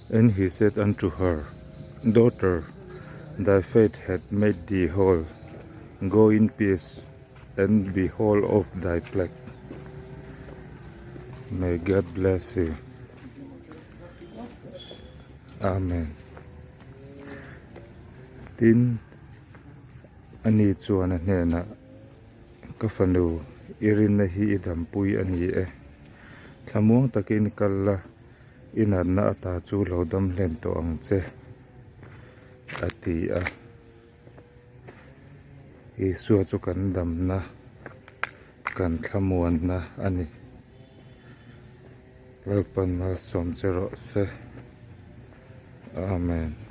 And he said unto her, Daughter, thy faith hath made thee whole. Go in peace, and be whole of thy plague. May God bless you. Amen. Tin ani chuan a hnena ka fanu irin na hi idam pui ani e. Thamuang takin kalla ina na ata chu lo dam len to ang che. Ati a Isu chu kan dam na kan thamuan na ani. Welpan ma som chero se. Amen.